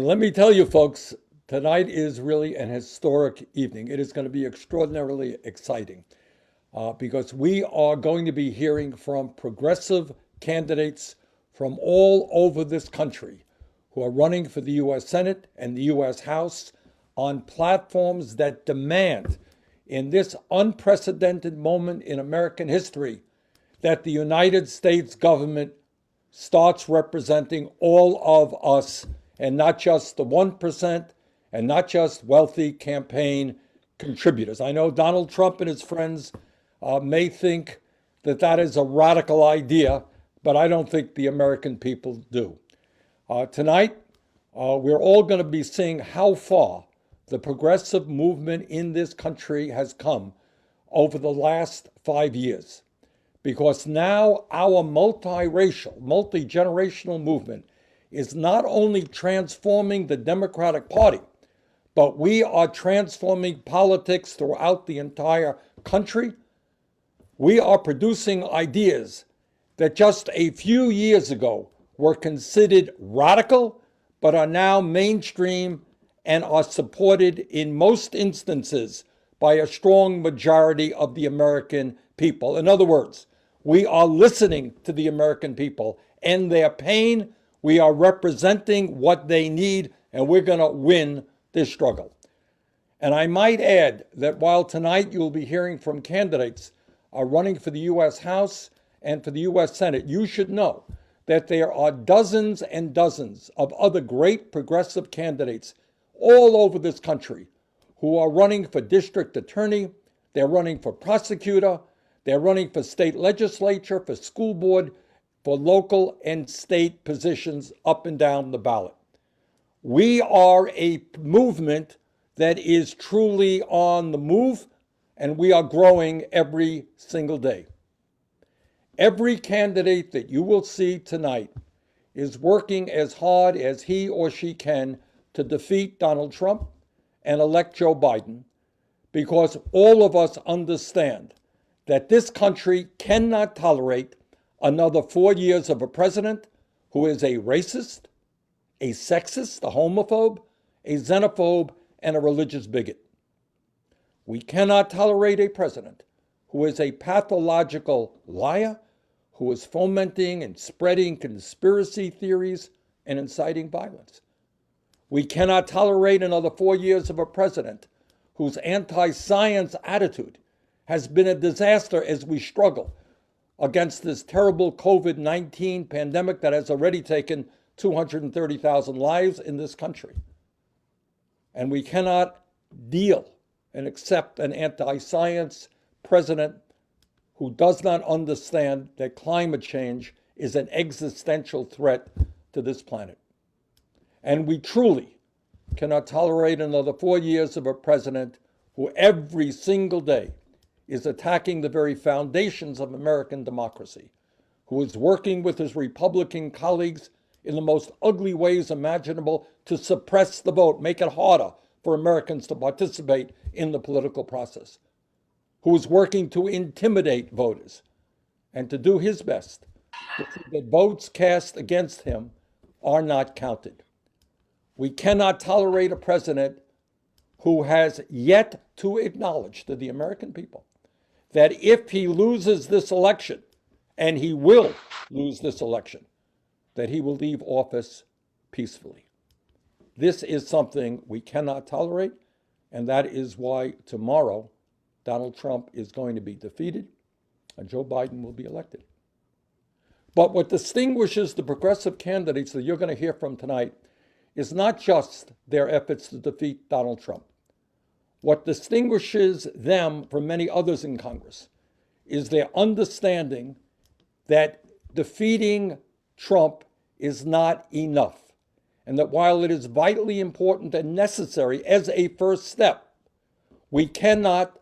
Let me tell you, folks, tonight is really an historic evening. It is going to be extraordinarily exciting because we are going to be hearing from progressive candidates from all over this country who are running for the U.S. Senate and the U.S. House on platforms that demand, in this unprecedented moment in American history, that the United States government starts representing all of us and not just the 1% and not just wealthy campaign contributors. I know Donald Trump and his friends may think that that is a radical idea, but I don't think the American people do. Tonight, we're all going to be seeing how far the progressive movement in this country has come over the last 5 years. Because now our multiracial, multi-generational movement is not only transforming the Democratic Party, but we are transforming politics throughout the entire country. We are producing ideas that just a few years ago were considered radical, but are now mainstream and are supported in most instances by a strong majority of the American people. In other words, we are listening to the American people and their pain. We are representing what they need, and we're going to win this struggle. And I might add that while tonight you'll be hearing from candidates running for the U.S. House and for the U.S. Senate, you should know that there are dozens and dozens of other great progressive candidates all over this country who are running for district attorney, they're running for prosecutor, they're running for state legislature, for school board, for local and state positions up and down the ballot. We are a movement that is truly on the move, and we are growing every single day. Every candidate that you will see tonight is working as hard as he or she can to defeat Donald Trump and elect Joe Biden, because all of us understand that this country cannot tolerate another 4 years of a president who is a racist, a sexist, a homophobe, a xenophobe, and a religious bigot. We cannot tolerate a president who is a pathological liar, who is fomenting and spreading conspiracy theories and inciting violence. We cannot tolerate another 4 years of a president whose anti-science attitude has been a disaster as we struggle against this terrible COVID-19 pandemic that has already taken 230,000 lives in this country. And we cannot deal and accept an anti-science president who does not understand that climate change is an existential threat to this planet. And we truly cannot tolerate another 4 years of a president who every single day is attacking the very foundations of American democracy, who is working with his Republican colleagues in the most ugly ways imaginable to suppress the vote, make it harder for Americans to participate in the political process, who is working to intimidate voters and to do his best to see that votes cast against him are not counted. We cannot tolerate a president who has yet to acknowledge to the American people that if he loses this election, and he will lose this election, that he will leave office peacefully. This is something we cannot tolerate, and that is why tomorrow Donald Trump is going to be defeated and Joe Biden will be elected. But what distinguishes the progressive candidates that you're going to hear from tonight is not just their efforts to defeat Donald Trump. What distinguishes them from many others in Congress is their understanding that defeating Trump is not enough, and that while it is vitally important and necessary as a first step, we cannot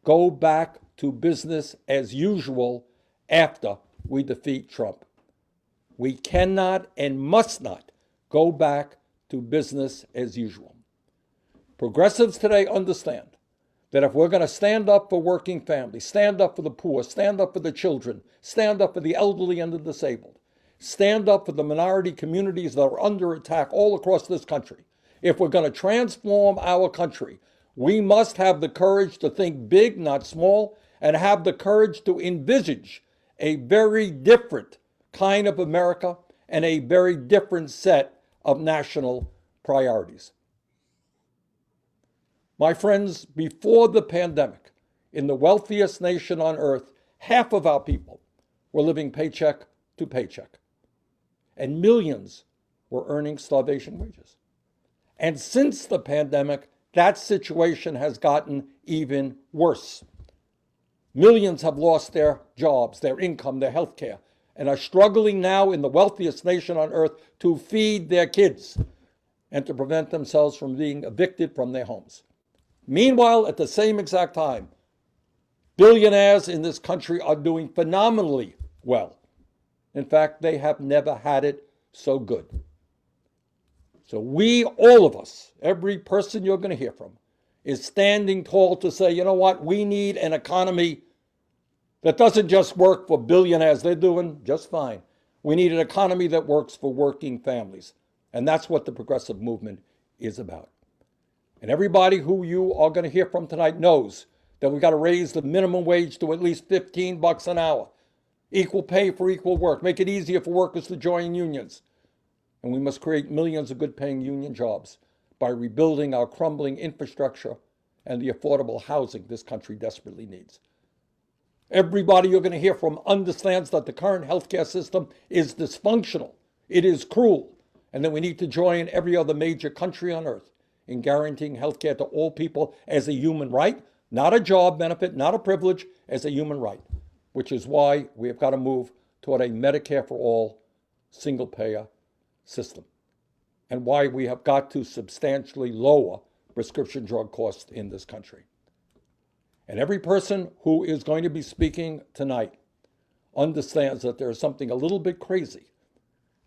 go back to business as usual after we defeat Trump. We cannot and must not go back to business as usual. Progressives today understand that if we're going to stand up for working families, stand up for the poor, stand up for the children, stand up for the elderly and the disabled, stand up for the minority communities that are under attack all across this country. If we're going to transform our country, we must have the courage to think big, not small, and have the courage to envisage a very different kind of America and a very different set of national priorities. My friends, before the pandemic, in the wealthiest nation on earth, half of our people were living paycheck to paycheck, and millions were earning starvation wages. And since the pandemic, that situation has gotten even worse. Millions have lost their jobs, their income, their health care, and are struggling now in the wealthiest nation on earth to feed their kids and to prevent themselves from being evicted from their homes. Meanwhile, at the same exact time, billionaires in this country are doing phenomenally well. In fact, they have never had it so good. So we, all of us, every person you're going to hear from, is standing tall to say, you know what, we need an economy that doesn't just work for billionaires. They're doing just fine. We need an economy that works for working families. And that's what the progressive movement is about. And everybody who you are going to hear from tonight knows that we've got to raise the minimum wage to at least $15 an hour. Equal pay for equal work. Make it easier for workers to join unions. And we must create millions of good-paying union jobs by rebuilding our crumbling infrastructure and the affordable housing this country desperately needs. Everybody you're going to hear from understands that the current healthcare system is dysfunctional. It is cruel. And that we need to join every other major country on earth in guaranteeing healthcare to all people as a human right, not a job benefit, not a privilege, as a human right, which is why we have got to move toward a Medicare for all, single-payer system, and why we have got to substantially lower prescription drug costs in this country. And every person who is going to be speaking tonight understands that there is something a little bit crazy,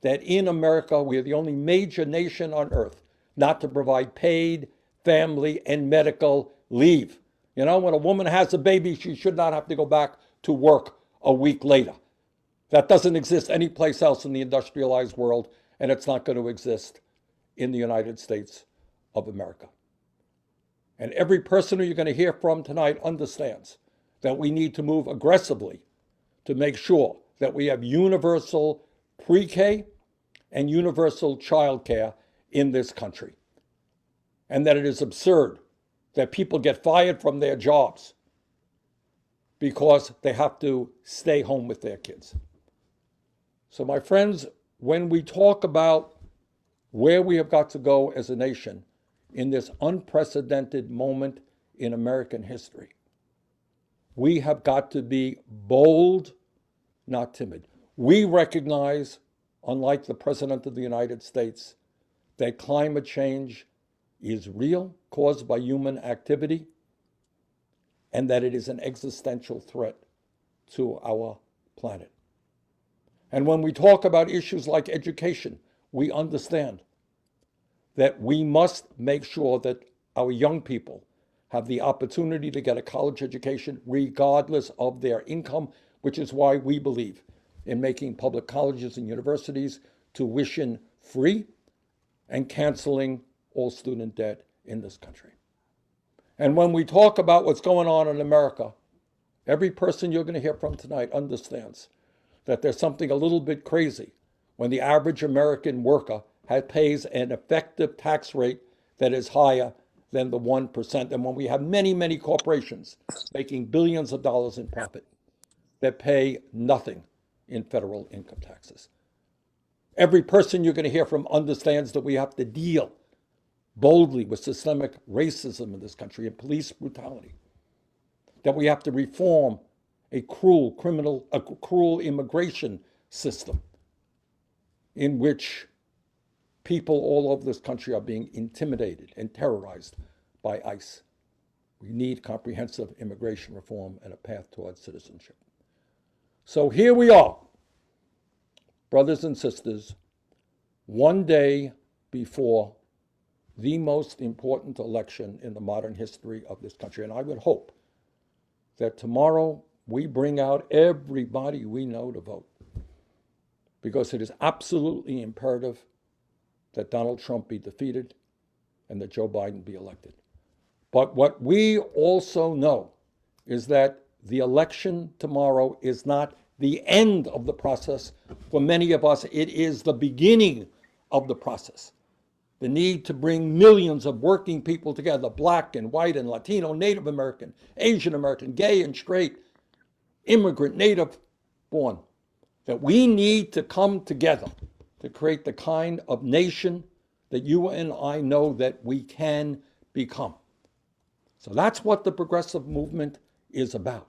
that in America we are the only major nation on earth not to provide paid family and medical leave. You know, when a woman has a baby, she should not have to go back to work a week later. That doesn't exist anyplace else in the industrialized world, and it's not going to exist in the United States of America. And every person who you're going to hear from tonight understands that we need to move aggressively to make sure that we have universal pre-K and universal child care in this country. And that it is absurd that people get fired from their jobs because they have to stay home with their kids. So my friends, when we talk about where we have got to go as a nation in this unprecedented moment in American history, we have got to be bold, not timid. We recognize, unlike the President of the United States, that climate change is real, caused by human activity, and that it is an existential threat to our planet. And when we talk about issues like education, we understand that we must make sure that our young people have the opportunity to get a college education regardless of their income, which is why we believe in making public colleges and universities tuition free and canceling all student debt in this country. And when we talk about what's going on in America, every person you're going to hear from tonight understands that there's something a little bit crazy when the average American worker pays an effective tax rate that is higher than the 1%, and when we have many, many corporations making billions of dollars in profit that pay nothing in federal income taxes. Every person you're going to hear from understands that we have to deal boldly with systemic racism in this country and police brutality, that we have to reform a cruel immigration system in which people all over this country are being intimidated and terrorized by ICE. We need comprehensive immigration reform and a path towards citizenship. So here we are, brothers and sisters, one day before the most important election in the modern history of this country. And I would hope that tomorrow we bring out everybody we know to vote, because it is absolutely imperative that Donald Trump be defeated and that Joe Biden be elected. But what we also know is that the election tomorrow is not the end of the process. For many of us, it is the beginning of the process. The need to bring millions of working people together, black and white and Latino, Native American, Asian American, gay and straight, immigrant, native born, that we need to come together to create the kind of nation that you and I know that we can become. So that's what the progressive movement is about.